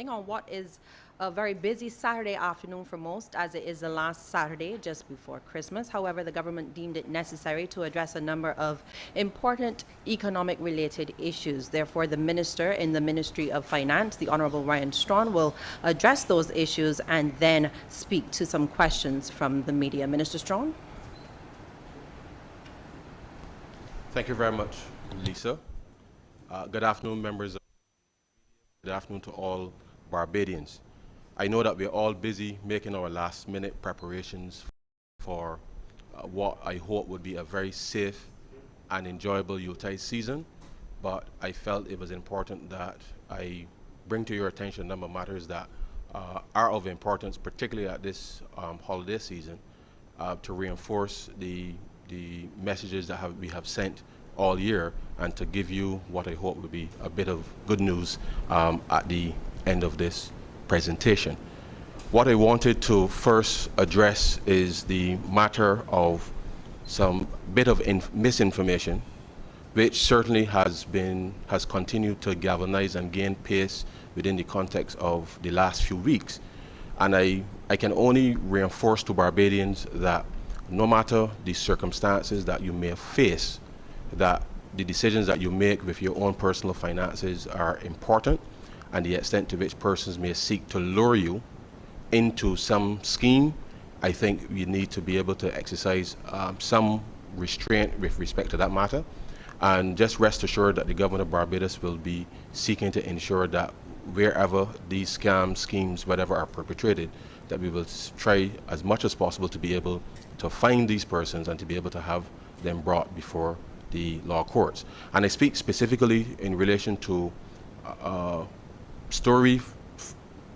everything on what is a very busy Saturday afternoon for most, as it is the last Saturday just before Christmas. However, the government deemed it necessary to address a number of important economic-related issues. Therefore, the minister in the Ministry of Finance, the Honorable Ryan Strawn, will address those issues and then speak to some questions from the media. Minister Strawn? Thank you very much, Lisa. Good afternoon, members. Good afternoon to all Barbadians. I know that we're all busy making our last-minute preparations for what I hope would be a very safe and enjoyable Yuletide season, but I felt it was important that I bring to your attention a number of matters that are of importance, particularly at this holiday season, to reinforce the messages that we have sent all year, and to give you what I hope will be a bit of good news at the end of this presentation. What I wanted to first address is the matter of some bit of misinformation, which certainly has continued to galvanize and gain pace within the context of the last few weeks. And I can only reinforce to Barbadians that no matter the circumstances that you may face, that the decisions that you make with your own personal finances are important, and the extent to which persons may seek to lure you into some scheme, I think you need to be able to exercise some restraint with respect to that matter. And just rest assured that the government of Barbados will be seeking to ensure that wherever these scams, schemes, whatever are perpetrated, that we will try as much as possible to be able to find these persons and to be able to have them brought before the law courts. And I speak specifically in relation to story,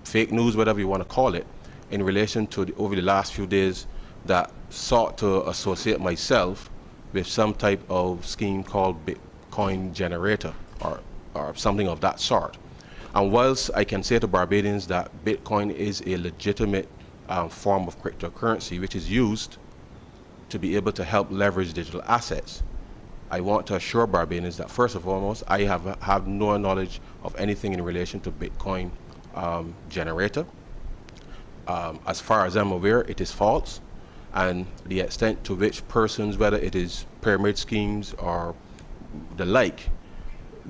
fake news, whatever you want to call it, in relation to over the last few days that sought to associate myself with some type of scheme called Bitcoin generator or something of that sort. And whilst I can say to Barbadians that Bitcoin is a legitimate form of cryptocurrency which is used to be able to help leverage digital assets, I want to assure Barbadians that first and foremost, I have no knowledge of anything in relation to Bitcoin generator. As far as I'm aware, it is false, and the extent to which persons, whether it is pyramid schemes or the like,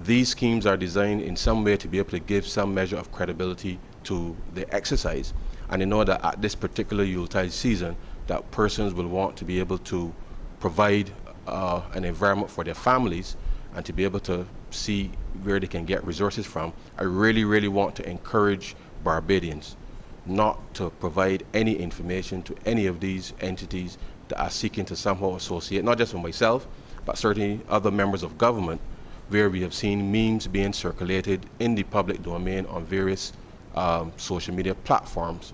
these schemes are designed in some way to be able to give some measure of credibility to the exercise. And I know that at this particular Yuletide season, that persons will want to be able to provide an environment for their families and to be able to see where they can get resources from. I really, really want to encourage Barbadians not to provide any information to any of these entities that are seeking to somehow associate, not just for myself, but certainly other members of government, where we have seen memes being circulated in the public domain on various social media platforms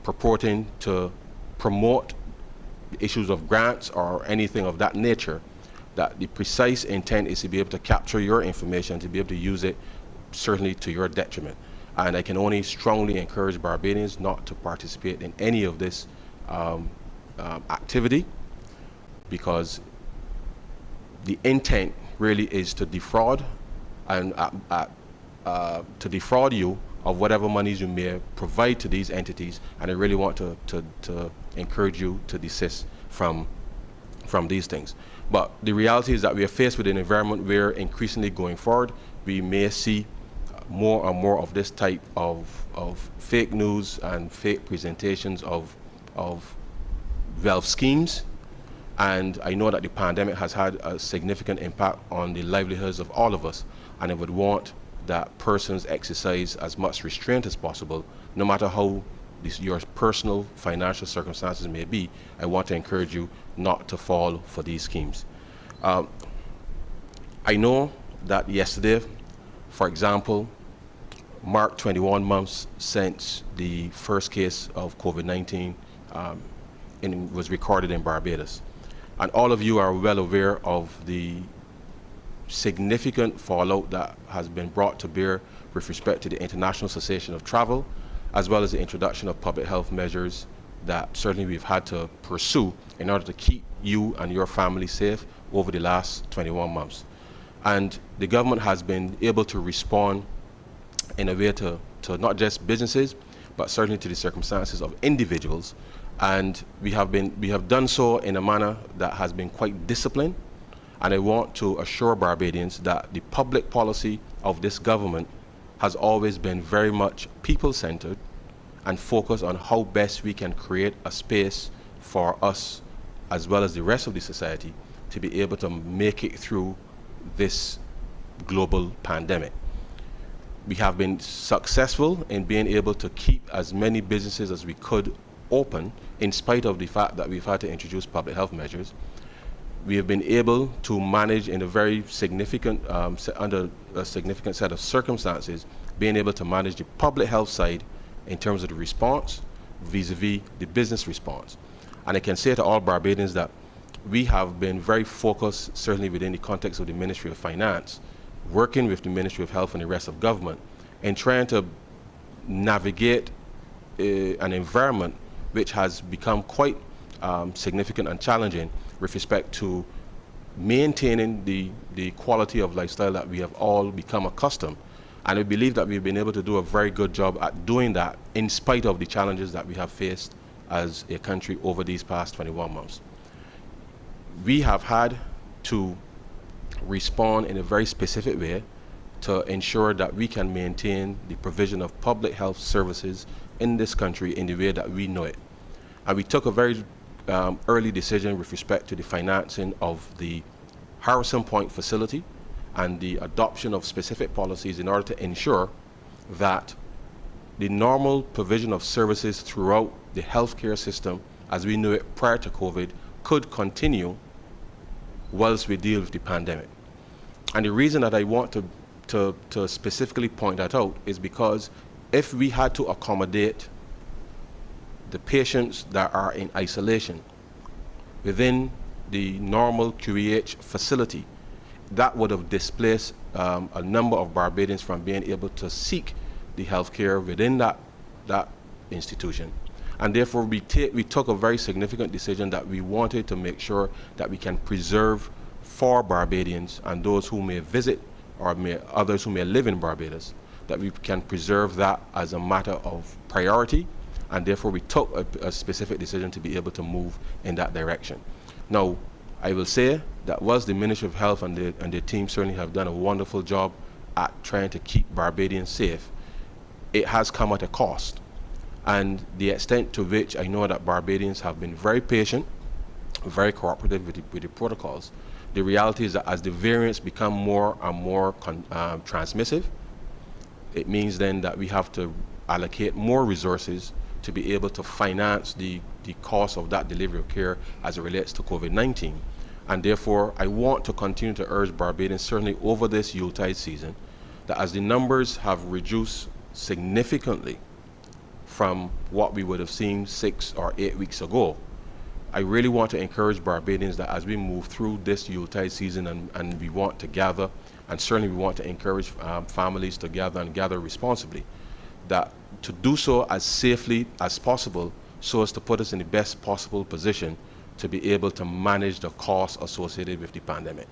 purporting to promote issues of grants or anything of that nature, that the precise intent is to be able to capture your information, to be able to use it certainly to your detriment. And I can only strongly encourage Barbadians not to participate in any of this activity, because the intent really is to defraud and to defraud you of whatever monies you may provide to these entities. And I really want to encourage you to desist from these things. But the reality is that we are faced with an environment where increasingly going forward, we may see more and more of this type of fake news and fake presentations of wealth schemes. And I know that the pandemic has had a significant impact on the livelihoods of all of us, and I would want that persons exercise as much restraint as possible, no matter how your personal financial circumstances may be. I want to encourage you not to fall for these schemes. I know that yesterday, for example, marked 21 months since the first case of COVID-19 was recorded in Barbados. And all of you are well aware of the significant fallout that has been brought to bear with respect to the International Cessation of Travel, as well as the introduction of public health measures that certainly we've had to pursue in order to keep you and your family safe over the last 21 months. And the government has been able to respond in a way to to not just businesses, but certainly to the circumstances of individuals. And we have done so in a manner that has been quite disciplined. And I want to assure Barbadians that the public policy of this government has always been very much people-centered and focused on how best we can create a space for us, as well as the rest of the society, to be able to make it through this global pandemic. We have been successful in being able to keep as many businesses as we could open, in spite of the fact that we've had to introduce public health measures. We have been able to manage in a very significant, under a significant set of circumstances, being able to manage the public health side in terms of the response vis-a-vis the business response. And I can say to all Barbadians that we have been very focused, certainly within the context of the Ministry of Finance, working with the Ministry of Health and the rest of government, in trying to navigate an environment which has become quite significant and challenging with respect to maintaining the quality of lifestyle that we have all become accustomed. And I believe that we've been able to do a very good job at doing that in spite of the challenges that we have faced as a country over these past 21 months. We have had to respond in a very specific way to ensure that we can maintain the provision of public health services in this country in the way that we know it. And we took a very early decision with respect to the financing of the Harrison Point facility and the adoption of specific policies in order to ensure that the normal provision of services throughout the healthcare system as we knew it prior to COVID could continue whilst we deal with the pandemic. And the reason that I want to specifically point that out is because if we had to accommodate the patients that are in isolation within the normal QEH facility, that would have displaced a number of Barbadians from being able to seek the health care within that institution. And therefore we took a very significant decision that we wanted to make sure that we can preserve for Barbadians and those who may visit or others who may live in Barbados, that we can preserve that as a matter of priority. And therefore we took a specific decision to be able to move in that direction. Now, I will say that whilst the Ministry of Health and their team certainly have done a wonderful job at trying to keep Barbadians safe, it has come at a cost. And the extent to which I know that Barbadians have been very patient, very cooperative with the protocols, the reality is that as the variants become more and more transmissive, it means then that we have to allocate more resources to be able to finance the cost of that delivery of care as it relates to COVID-19. And therefore, I want to continue to urge Barbadians, certainly over this Yuletide season, that as the numbers have reduced significantly from what we would have seen 6 or 8 weeks ago, I really want to encourage Barbadians that as we move through this Yuletide season and we want to gather, and certainly we want to encourage families to gather and gather responsibly, that to do so as safely as possible so as to put us in the best possible position to be able to manage the costs associated with the pandemic.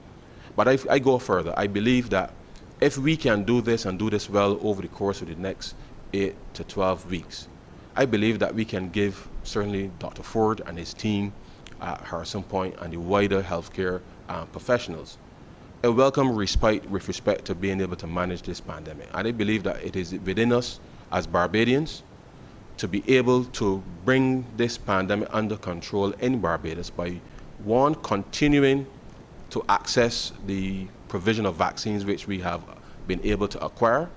But I go further. I believe that if we can do this and do this well over the course of the next 8 to 12 weeks, I believe that we can give certainly Dr. Ford and his team at Harrison Point and the wider healthcare professionals a welcome respite with respect to being able to manage this pandemic. And I believe that it is within us as Barbadians to be able to bring this pandemic under control in Barbados by, one, continuing to access the provision of vaccines which we have been able to acquire,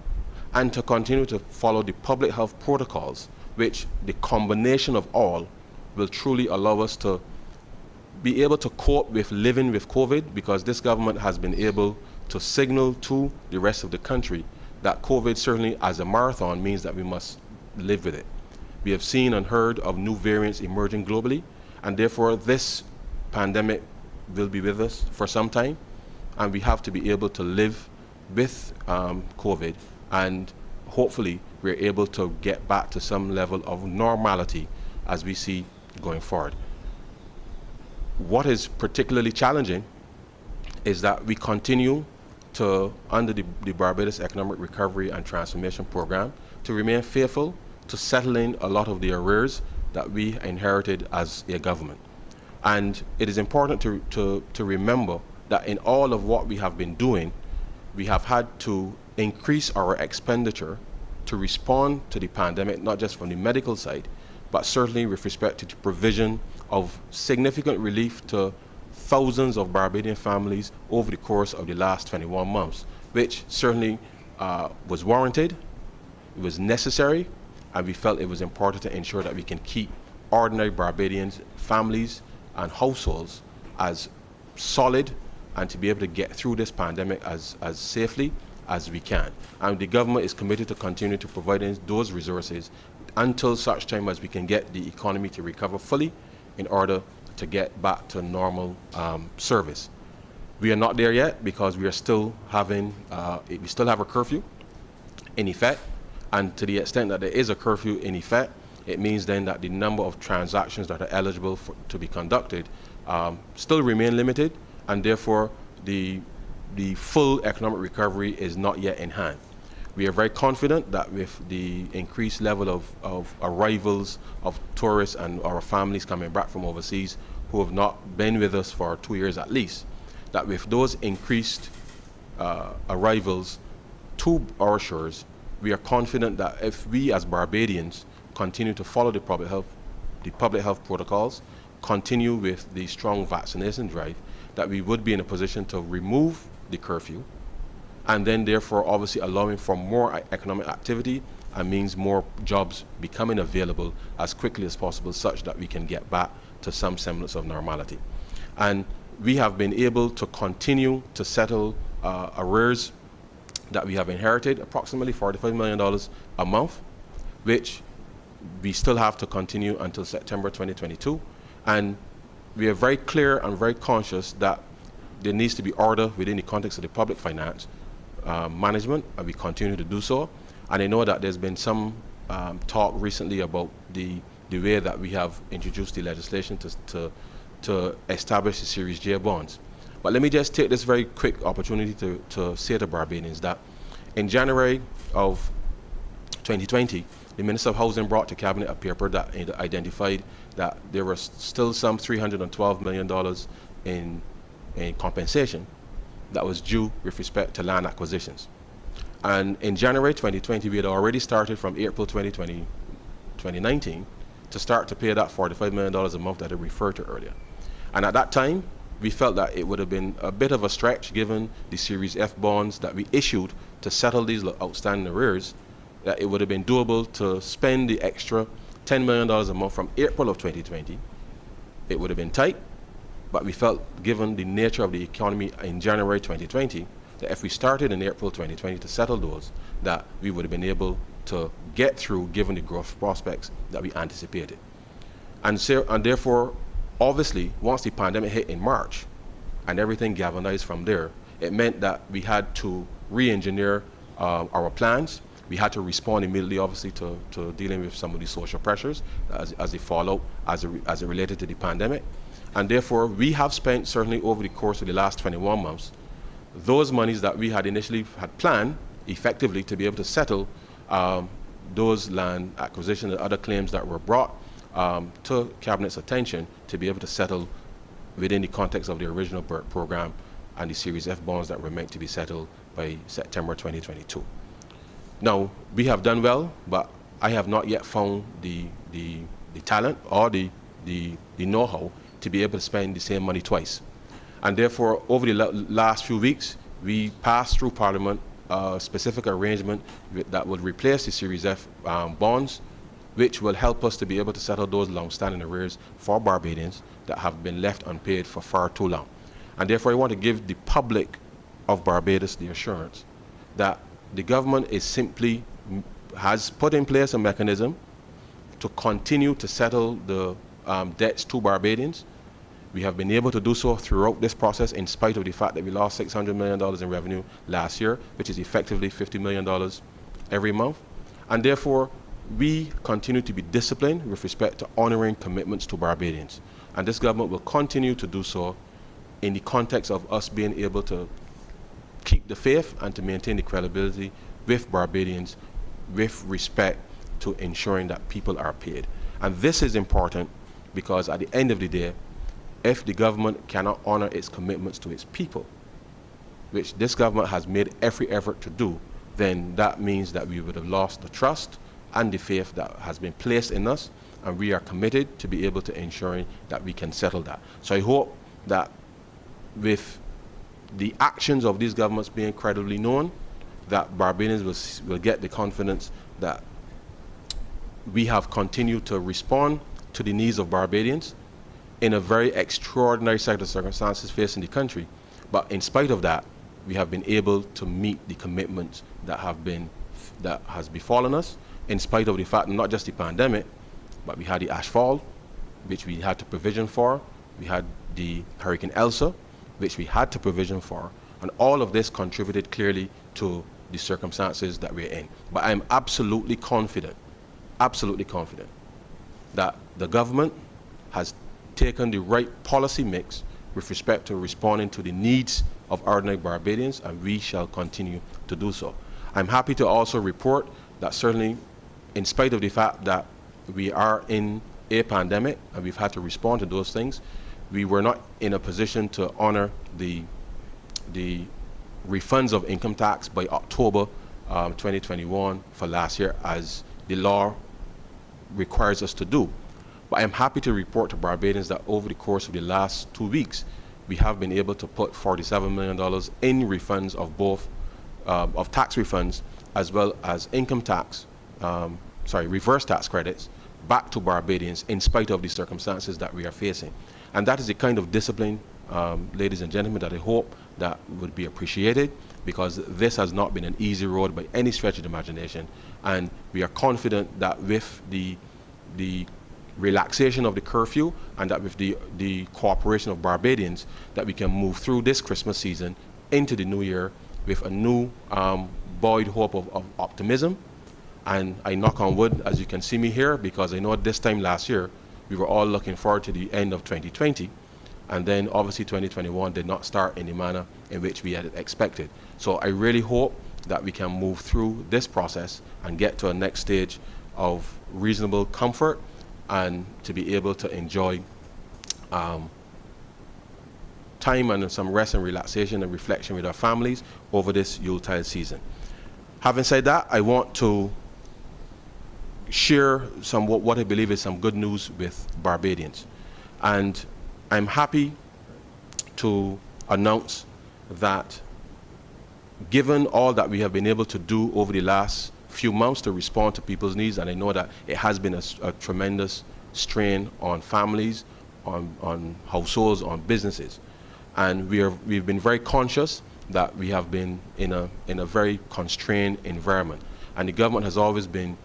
and to continue to follow the public health protocols, which the combination of all will truly allow us to be able to cope with living with COVID, because this government has been able to signal to the rest of the country that COVID certainly as a marathon means that we must live with it. We have seen and heard of new variants emerging globally, and therefore this pandemic will be with us for some time, and we have to be able to live with COVID, and hopefully we're able to get back to some level of normality as we see going forward. What is particularly challenging is that we continue to, under the Barbados Economic Recovery and Transformation Program, to remain faithful to settling a lot of the arrears that we inherited as a government. And it is important to remember that in all of what we have been doing, we have had to increase our expenditure to respond to the pandemic, not just from the medical side, but certainly with respect to the provision of significant relief to thousands of Barbadian families over the course of the last 21 months, which certainly was warranted, it was necessary, and we felt it was important to ensure that we can keep ordinary Barbadians, families, and households as solid and to be able to get through this pandemic as safely as we can. And the government is committed to continue to provide those resources until such time as we can get the economy to recover fully in order to get back to normal service. We are not there yet because we are still having, we still have a curfew in effect, and to the extent that there is a curfew in effect, it means then that the number of transactions that are eligible to be conducted still remain limited, and therefore the full economic recovery is not yet in hand. We are very confident that with the increased level of arrivals of tourists and our families coming back from overseas who have not been with us for 2 years at least, that with those increased arrivals to our shores, we are confident that if we as Barbadians continue to follow the public health protocols, continue with the strong vaccination drive, that we would be in a position to remove the curfew, and then therefore obviously allowing for more economic activity and means more jobs becoming available as quickly as possible, such that we can get back to some semblance of normality. And we have been able to continue to settle arrears that we have inherited, approximately $45 million a month, which we still have to continue until September 2022. And we are very clear and very conscious that there needs to be order within the context of the public finance management, and we continue to do so. And I know that there's been some talk recently about the way that we have introduced the legislation to establish the Series J bonds. But let me just take this very quick opportunity to say to Barbadians that in January of 2020, the Minister of Housing brought to Cabinet a paper that identified that there was still some $312 million in compensation that was due with respect to land acquisitions. And in January 2020, we had already started from April 2019 to start to pay that $45 million a month that I referred to earlier. And at that time, we felt that it would have been a bit of a stretch given the Series F bonds that we issued to settle these outstanding arrears, that it would have been doable to spend the extra $10 million a month from April of 2020. It would have been tight, but we felt, given the nature of the economy in January 2020, that if we started in April 2020 to settle those, that we would have been able to get through given the growth prospects that we anticipated. And therefore, obviously, once the pandemic hit in March and everything galvanized from there, it meant that we had to re-engineer our plans. We had to respond immediately, obviously, to dealing with some of the social pressures as they fallout as it related to the pandemic. And therefore, we have spent, certainly over the course of the last 21 months, those monies that we had initially had planned effectively to be able to settle those land acquisition and other claims that were brought to Cabinet's attention to be able to settle within the context of the original BERT program and the Series F bonds that were meant to be settled by September 2022. Now, we have done well, but I have not yet found the talent or the know-how to be able to spend the same money twice. And therefore, over the last few weeks, we passed through Parliament a specific arrangement that would replace the Series F bonds, which will help us to be able to settle those long-standing arrears for Barbadians that have been left unpaid for far too long. And therefore, I want to give the public of Barbados the assurance that the government has put in place a mechanism to continue to settle the debts to Barbadians. We have been able to do so throughout this process in spite of the fact that we lost $600 million in revenue last year, which is effectively $50 million every month. And therefore, we continue to be disciplined with respect to honoring commitments to Barbadians. And this government will continue to do so in the context of us being able to keep the faith and to maintain the credibility with Barbadians with respect to ensuring that people are paid. And this is important because at the end of the day, if the government cannot honor its commitments to its people, which this government has made every effort to do, then that means that we would have lost the trust and the faith that has been placed in us, and we are committed to be able to ensuring that we can settle that. So I hope that with the actions of these governments being credibly known, that Barbadians will get the confidence that we have continued to respond to the needs of Barbadians in a very extraordinary set of circumstances facing the country. But in spite of that, we have been able to meet the commitments that has befallen us, in spite of the fact not just the pandemic, but we had the ashfall, which we had to provision for. We had the Hurricane Elsa, which we had to provision for. And all of this contributed clearly to the circumstances that we're in. But I'm absolutely confident that the government has taken the right policy mix with respect to responding to the needs of ordinary Barbadians, and we shall continue to do so. I'm happy to also report that certainly, in spite of the fact that we are in a pandemic and we've had to respond to those things, we were not in a position to honor the refunds of income tax by October 2021 for last year, as the law requires us to do. But I'm happy to report to Barbadians that over the course of the last 2 weeks, we have been able to put $47 million in refunds of both of tax refunds as well as income tax, reverse tax credits back to Barbadians in spite of the circumstances that we are facing. And that is the kind of discipline, ladies and gentlemen, that I hope that would be appreciated, because this has not been an easy road by any stretch of the imagination. And we are confident that with the relaxation of the curfew and that with the cooperation of Barbadians, that we can move through this Christmas season into the new year with a new buoyed hope of optimism. And I knock on wood as you can see me here, because I know at this time last year we were all looking forward to the end of 2020, and then obviously 2021 did not start in the manner in which we had expected. So I really hope that we can move through this process and get to a next stage of reasonable comfort and to be able to enjoy time and some rest and relaxation and reflection with our families over this Yuletide season. Having said that, I want to share what I believe is some good news with Barbadians. And I'm happy to announce that given all that we have been able to do over the last few months to respond to people's needs, and I know that it has been a tremendous strain on families, on households, on businesses. And we've been very conscious that we have been in a very constrained environment. And the government has always been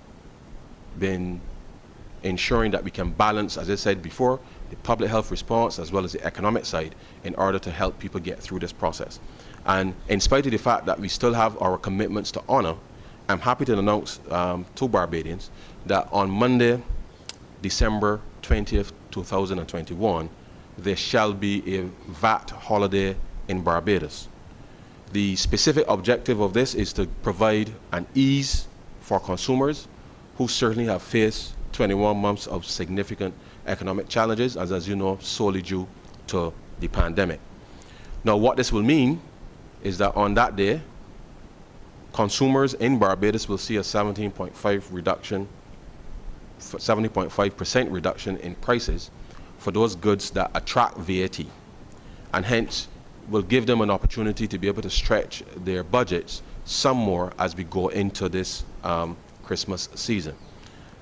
ensuring that we can balance, as I said before, the public health response as well as the economic side in order to help people get through this process. And in spite of the fact that we still have our commitments to honor, I'm happy to announce to Barbadians that on Monday, December 20th, 2021, there shall be a VAT holiday in Barbados. The specific objective of this is to provide an ease for consumers who certainly have faced 21 months of significant economic challenges, as you know, solely due to the pandemic. Now, what this will mean is that on that day, consumers in Barbados will see a 17.5% reduction in prices for those goods that attract VAT, and hence will give them an opportunity to be able to stretch their budgets some more as we go into this Christmas season.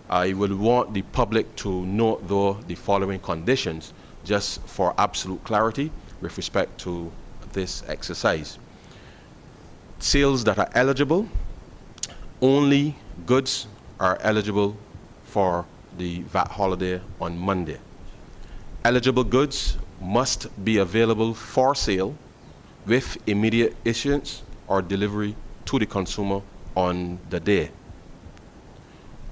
I would want the public to note, though, the following conditions, just for absolute clarity with respect to this exercise. Sales that are eligible, only goods are eligible for the VAT holiday on Monday. Eligible goods must be available for sale with immediate issuance or delivery to the consumer on the day.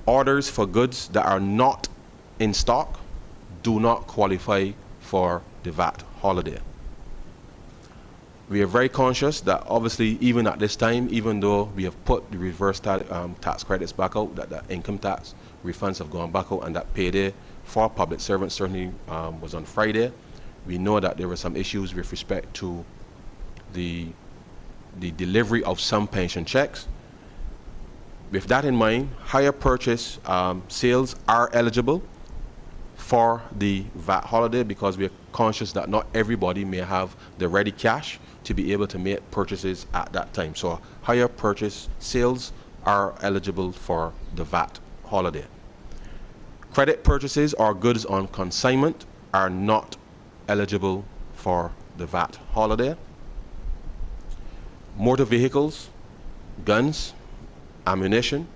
Orders for goods that are not in stock do not qualify for the VAT holiday. We are very conscious that obviously even at this time, even though we have put the reverse tax credits back out, that the income tax refunds have gone back out, and that payday for public servants certainly was on Friday. We know that there were some issues with respect to the delivery of some pension checks. With that in mind, hire purchase sales are eligible for the VAT holiday because we are conscious that not everybody may have the ready cash to be able to make purchases at that time. So hire purchase sales are eligible for the VAT holiday. Credit purchases or goods on consignment are not eligible for the VAT holiday. Motor vehicles, guns, ammunition,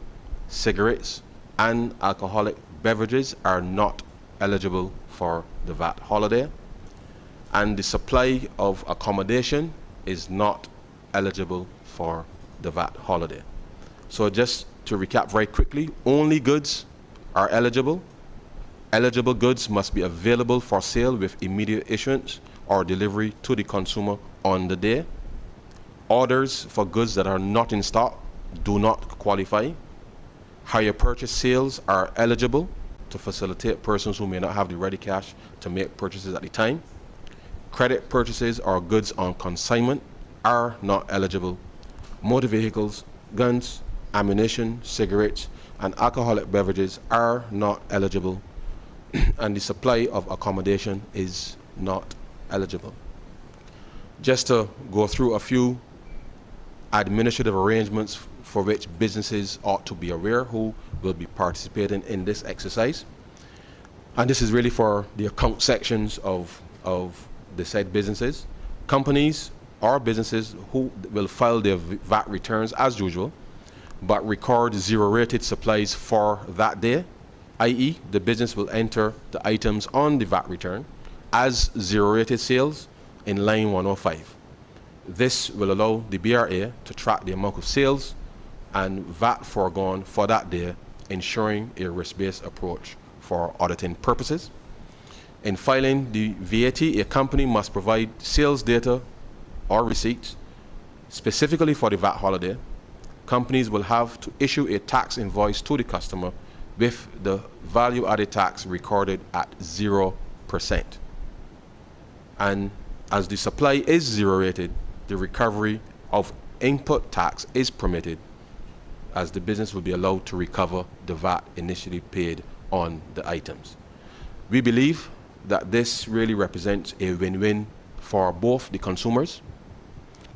cigarettes, and alcoholic beverages are not eligible for the VAT holiday. And the supply of accommodation is not eligible for the VAT holiday. So just to recap very quickly, only goods are eligible. Eligible goods must be available for sale with immediate issuance or delivery to the consumer on the day. Orders for goods that are not in stock do not qualify. Hire purchase sales are eligible to facilitate persons who may not have the ready cash to make purchases at the time. Credit purchases or goods on consignment are not eligible. Motor vehicles, guns, ammunition, cigarettes, and alcoholic beverages are not eligible. And the supply of accommodation is not eligible. Just to go through a few administrative arrangements for which businesses ought to be aware who will be participating in this exercise. And this is really for the account sections of the said businesses. Companies or businesses who will file their VAT returns as usual, but record zero-rated supplies for that day, i.e. the business will enter the items on the VAT return as zero-rated sales in line 105. This will allow the BRA to track the amount of sales and VAT foregone for that day, ensuring a risk-based approach for auditing purposes. In filing the VAT, a company must provide sales data or receipts specifically for the VAT holiday. Companies will have to issue a tax invoice to the customer with the value-added tax recorded at 0%. And as the supply is zero-rated, the recovery of input tax is permitted, as the business will be allowed to recover the VAT initially paid on the items. We believe that this really represents a win-win for both the consumers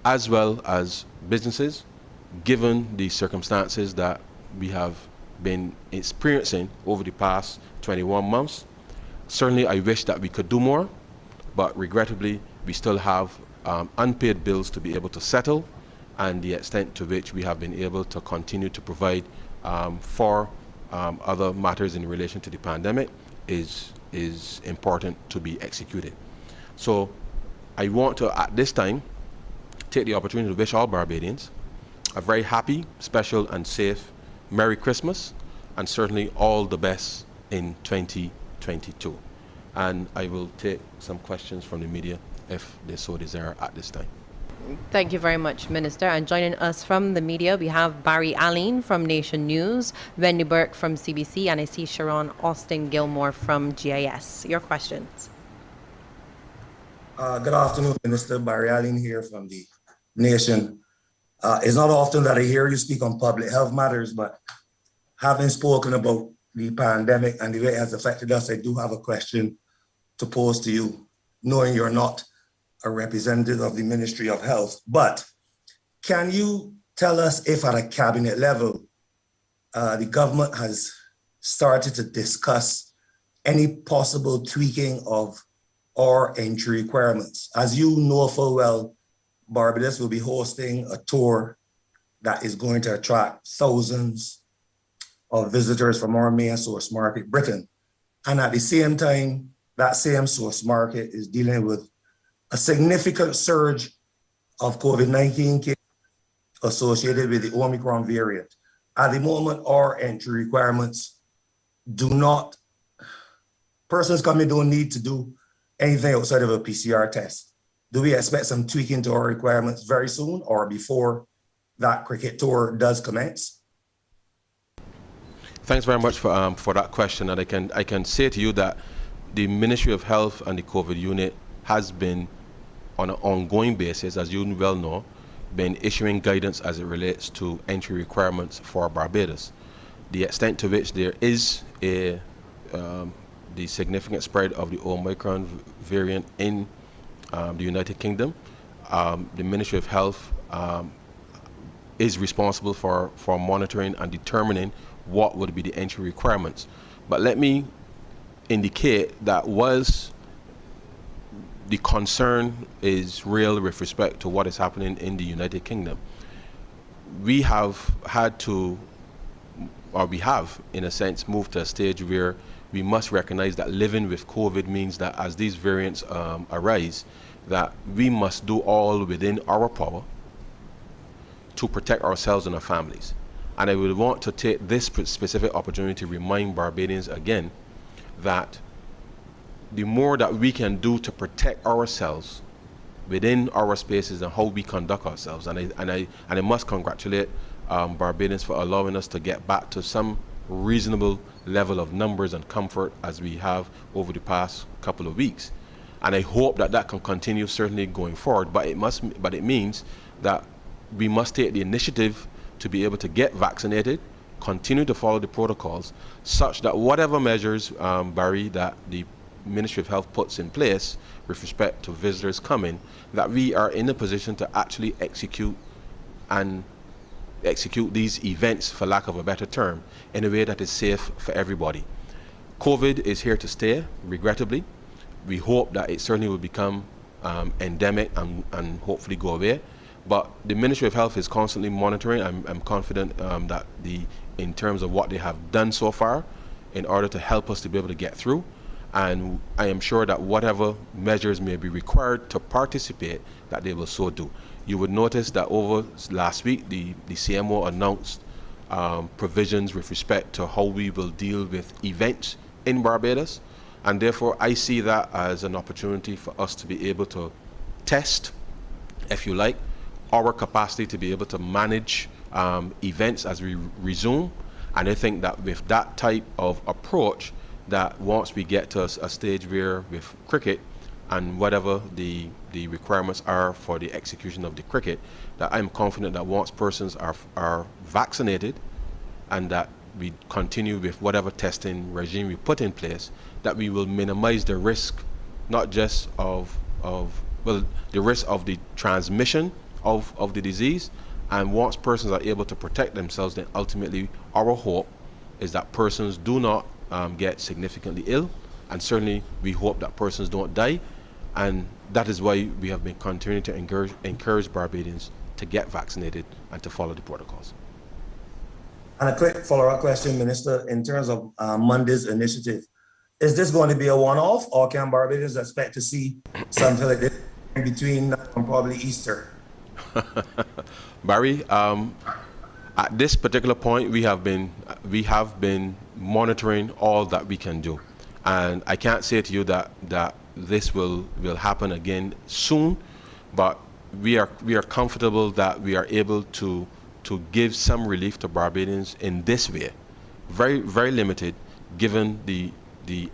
as well as businesses, given the circumstances that we have been experiencing over the past 21 months. Certainly, I wish that we could do more, but regrettably, we still have unpaid bills to be able to settle, and the extent to which we have been able to continue to provide for other matters in relation to the pandemic is important to be executed. So I want to, at this time, take the opportunity to wish all Barbadians a very happy, special, and safe Merry Christmas, and certainly all the best in 2022. And I will take some questions from the media if they so desire at this time. Thank you very much, Minister. And joining us from the media, we have Barry Alleyne from Nation News, Wendy Burke from CBC, and I see Sharon Austin Gilmore from GIS. Your questions. Good afternoon, Minister. Barry Alleyne here from the Nation. It's not often that I hear you speak on public health matters, but having spoken about the pandemic and the way it has affected us, I do have a question to pose to you, knowing you're not a representative of the Ministry of Health. But can you tell us if at a cabinet level, the government has started to discuss any possible tweaking of our entry requirements? As you know full well, Barbados will be hosting a tour that is going to attract thousands of visitors from our main source market, Britain. And at the same time, that same source market is dealing with a significant surge of COVID-19 cases associated with the Omicron variant. At the moment, our entry requirements do not, persons coming don't need to do anything outside of a PCR test. do we expect some tweaking to our requirements very soon or before that cricket tour does commence? Thanks very much for that question. And I can say to you that the Ministry of Health and the COVID unit has been, on an ongoing basis, as you well know, been issuing guidance as it relates to entry requirements for Barbados. The extent to which there is the significant spread of the Omicron variant in the United Kingdom, the Ministry of Health is responsible for monitoring and determining what would be the entry requirements. But let me indicate that whilst the concern is real with respect to what is happening in the United Kingdom, we have had to, or we have, in a sense, moved to a stage where we must recognize that living with COVID means that as these variants arise, that we must do all within our power to protect ourselves and our families. And I would want to take this specific opportunity to remind Barbadians again that the more that we can do to protect ourselves within our spaces and how we conduct ourselves, and I must congratulate Barbadians for allowing us to get back to some reasonable level of numbers and comfort as we have over the past couple of weeks. And I hope that that can continue certainly going forward, but it means that we must take the initiative to be able to get vaccinated, continue to follow the protocols, such that whatever measures, Barry, that the Ministry of Health puts in place with respect to visitors coming, that we are in a position to actually execute these events, for lack of a better term, in a way that is safe for everybody. COVID is here to stay, regrettably. We hope that it certainly will become endemic and hopefully go away. But the Ministry of Health is constantly monitoring. I'm confident that in terms of what they have done so far in order to help us to be able to get through. And I am sure that whatever measures may be required to participate, that they will so do. You would notice that over last week, the CMO announced provisions with respect to how we will deal with events in Barbados. And therefore, I see that as an opportunity for us to be able to test, if you like, our capacity to be able to manage events as we resume. And I think that with that type of approach, that once we get to a stage where with cricket and whatever the requirements are for the execution of the cricket, that I'm confident that once persons are vaccinated and that we continue with whatever testing regime we put in place, that we will minimize the risk, not just of the risk of the transmission of the disease. And once persons are able to protect themselves, then ultimately our hope is that persons do not get significantly ill, and certainly we hope that persons don't die. And that is why we have been continuing to encourage Barbadians to get vaccinated and to follow the protocols. And a quick follow-up question, Minister, in terms of Monday's initiative, is this going to be a one-off, or can Barbadians expect to see something like this in between probably Easter? Barry, at this particular point, we have been monitoring all that we can do, and I can't say to you that this will happen again soon, but we are comfortable that we are able to give some relief to Barbadians in this way, very, very limited, given the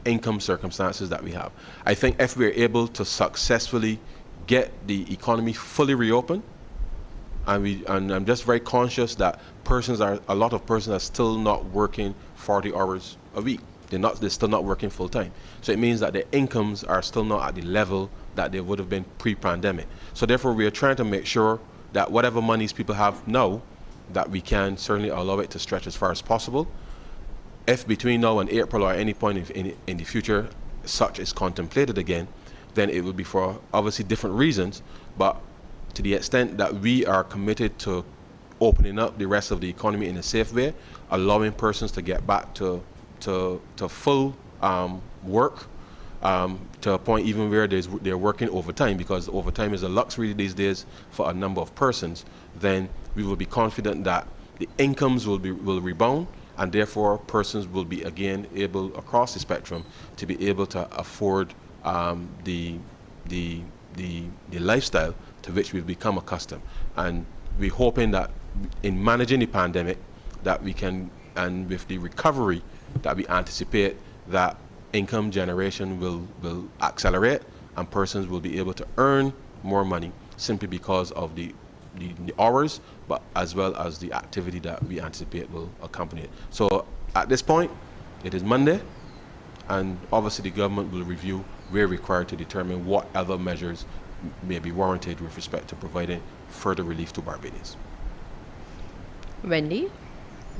income circumstances that we have. I think if we're able to successfully get the economy fully reopened, and I'm just very conscious that a lot of persons are still not working 40 hours a week. They're still not working full time. So it means that their incomes are still not at the level that they would have been pre-pandemic. So therefore, we are trying to make sure that whatever monies people have now, that we can certainly allow it to stretch as far as possible. If between now and April or any point in the future such is contemplated again, then it would be for obviously different reasons. But to the extent that we are committed to opening up the rest of the economy in a safe way, allowing persons to get back to full work, to a point even where they're working overtime, because overtime is a luxury these days for a number of persons, then we will be confident that the incomes will rebound, and therefore persons will be again able across the spectrum to be able to afford the the lifestyle to which we've become accustomed. And we're hoping that in managing the pandemic, that we can, and with the recovery that we anticipate, that income generation will accelerate and persons will be able to earn more money simply because of the hours, but as well as the activity that we anticipate will accompany it. So at this point, it is Monday, and obviously the government will review where required to determine what other measures may be warranted with respect to providing further relief to Barbadians. Wendy,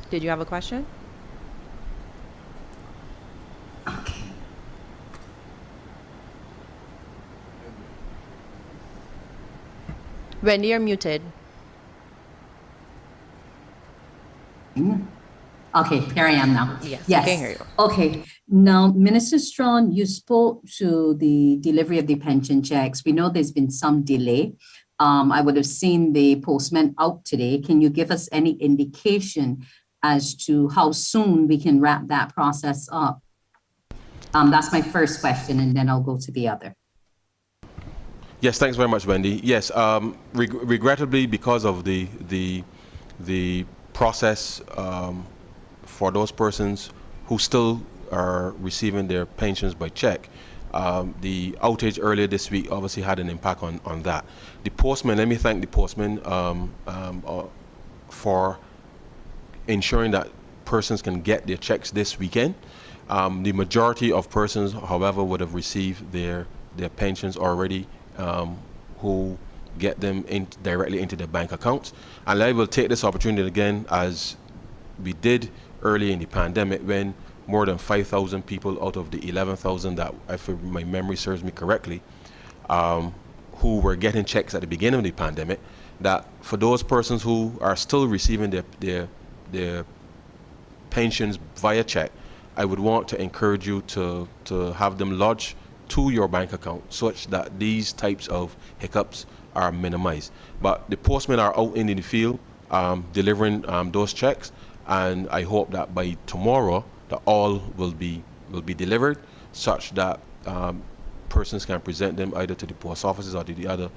did you have a question? Okay. Wendy, you're muted. Okay, here I am now. Yes, I can hear you. Okay, now, Minister Strong, you spoke to the delivery of the pension checks. We know there's been some delay. I would have seen the postman out today. Can you give us any indication as to how soon we can wrap that process up? That's my first question, and then I'll go to the other. Yes, thanks very much, Wendy. Yes, regrettably, because of the process for those persons who still are receiving their pensions by check, the outage earlier this week obviously had an impact on that. The postman, let me thank the postman for ensuring that persons can get their checks this weekend. The majority of persons, however, would have received their pensions already, who get them directly into their bank accounts. And I will take this opportunity again, as we did early in the pandemic, when more than 5,000 people out of the 11,000 that, if my memory serves me correctly, who were getting checks at the beginning of the pandemic, that for those persons who are still receiving their pensions via check, I would want to encourage you to have them lodged to your bank account such that these types of hiccups are minimized. But the postmen are out in the field delivering those checks, and I hope that by tomorrow that all will be delivered such that persons can present them either to the post offices or to the other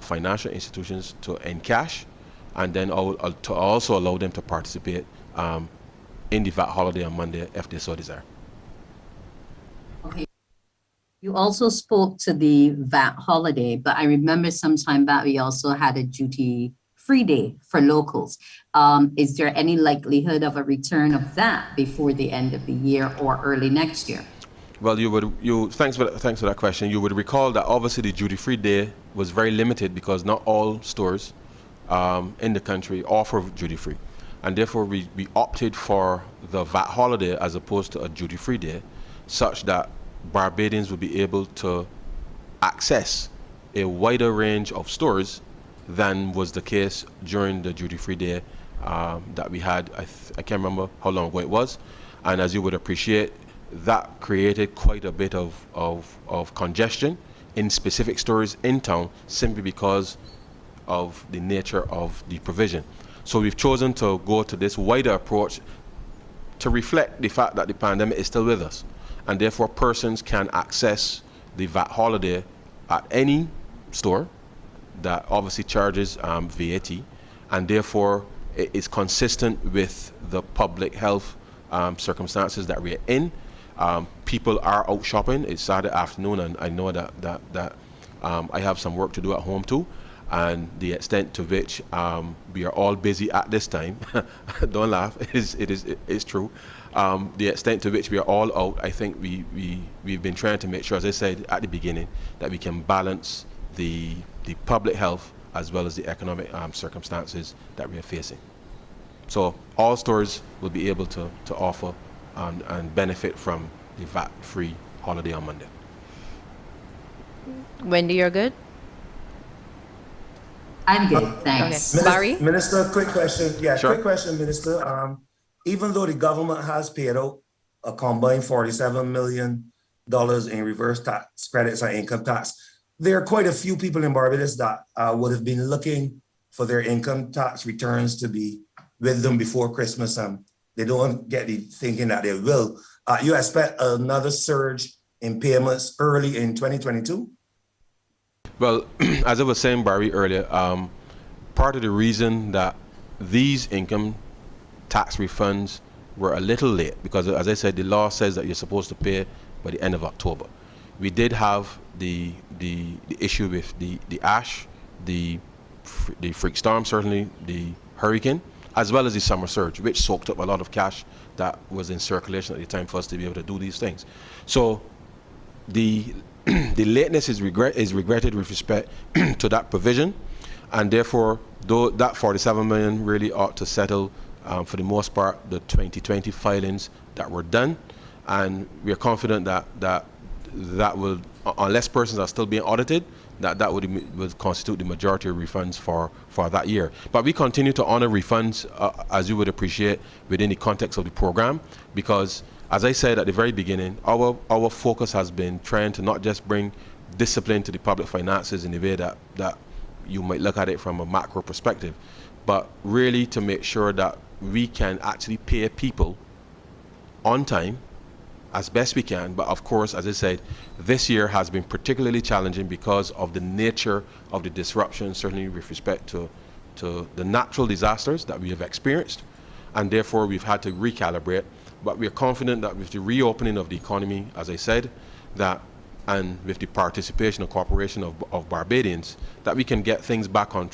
financial institutions to encash, and then to also allow them to participate in the VAT holiday on Monday if they so desire. Okay. You also spoke to the VAT holiday, but I remember some time back we also had a duty-free day for locals. Is there any likelihood of a return of that before the end of the year or early next year? Well, thanks for that question. You would recall that obviously the duty-free day was very limited because not all stores in the country offer duty-free, and therefore we opted for the VAT holiday as opposed to a duty-free day, such that Barbadians would be able to access a wider range of stores than was the case during the duty-free day that we had. I can't remember how long ago it was, and as you would appreciate, that created quite a bit of congestion in specific stores in town simply because of the nature of the provision. So we've chosen to go to this wider approach to reflect the fact that the pandemic is still with us, and therefore persons can access the VAT holiday at any store that obviously charges VAT, and therefore it is consistent with the public health circumstances that we're in. People are out shopping. It's Saturday afternoon, and I know that I have some work to do at home too, and the extent to which we are all busy at this time, don't laugh, it is true. The extent to which we are all out, I think we've been trying to make sure, as I said at the beginning, that we can balance the public health as well as the economic circumstances that we are facing. So all stores will be able to offer and benefit from the VAT-free holiday on Monday. Wendy, you're good? I'm good, thanks. Okay. Barry? Minister, quick question. Yeah, Sure. quick question, Minister. Even though the government has paid out a combined $47 million in reverse tax credits and income tax, there are quite a few people in Barbados that would have been looking for their income tax returns to be with them before Christmas, and they don't get the thinking that they will. You expect another surge in payments early in 2022? Well, as I was saying, Barry, earlier, part of the reason that these income tax refunds were a little late, because as I said, the law says that you're supposed to pay by the end of October. We did have the issue with the ash, the freak storm, certainly the hurricane, as well as the summer surge, which soaked up a lot of cash that was in circulation at the time for us to be able to do these things. So the lateness is regretted with respect to that provision, and therefore, though that 47 million really ought to settle, for the most part, the 2020 filings that were done, and we are confident that will, unless persons are still being audited, that would constitute the majority of refunds for that year. But we continue to honor refunds, as you would appreciate, within the context of the program, because as I said at the very beginning, our focus has been trying to not just bring discipline to the public finances in the way that you might look at it from a macro perspective, but really to make sure that we can actually pay people on time as best we can. But of course, as I said, this year has been particularly challenging because of the nature of the disruption, certainly with respect to the natural disasters that we have experienced, and therefore we've had to recalibrate. But we are confident that with the reopening of the economy, as I said, and with the participation and cooperation of Barbadians, that we can get things back on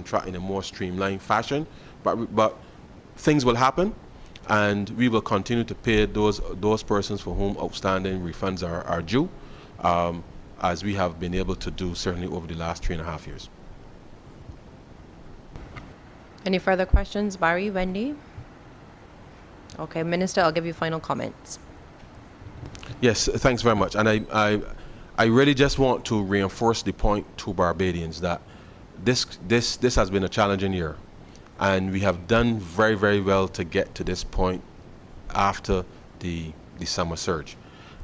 track in a more streamlined fashion. But things will happen, and we will continue to pay those persons for whom outstanding refunds are due, as we have been able to do certainly over the last 3.5 years. Any further questions, Barry, Wendy? Okay, Minister, I'll give you final comments. Yes, thanks very much. And I really just want to reinforce the point to Barbadians that this has been a challenging year, and we have done very, very well to get to this point after the summer surge.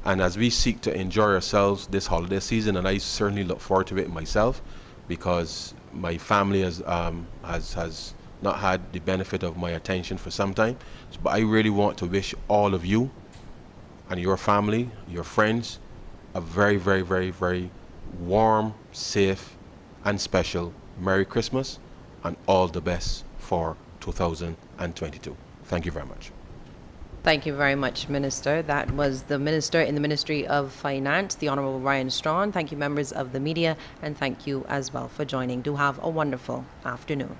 And as we seek to enjoy ourselves this holiday season, and I certainly look forward to it myself, because my family has not had the benefit of my attention for some time, but I really want to wish all of you and your family, your friends, a very, very, very, very warm, safe, and special Merry Christmas, and all the best for 2022. Thank you very much. Thank you very much, Minister. That was the Minister in the Ministry of Finance, the Honourable Ryan Strachan. Thank you, members of the media, and thank you as well for joining. Do have a wonderful afternoon.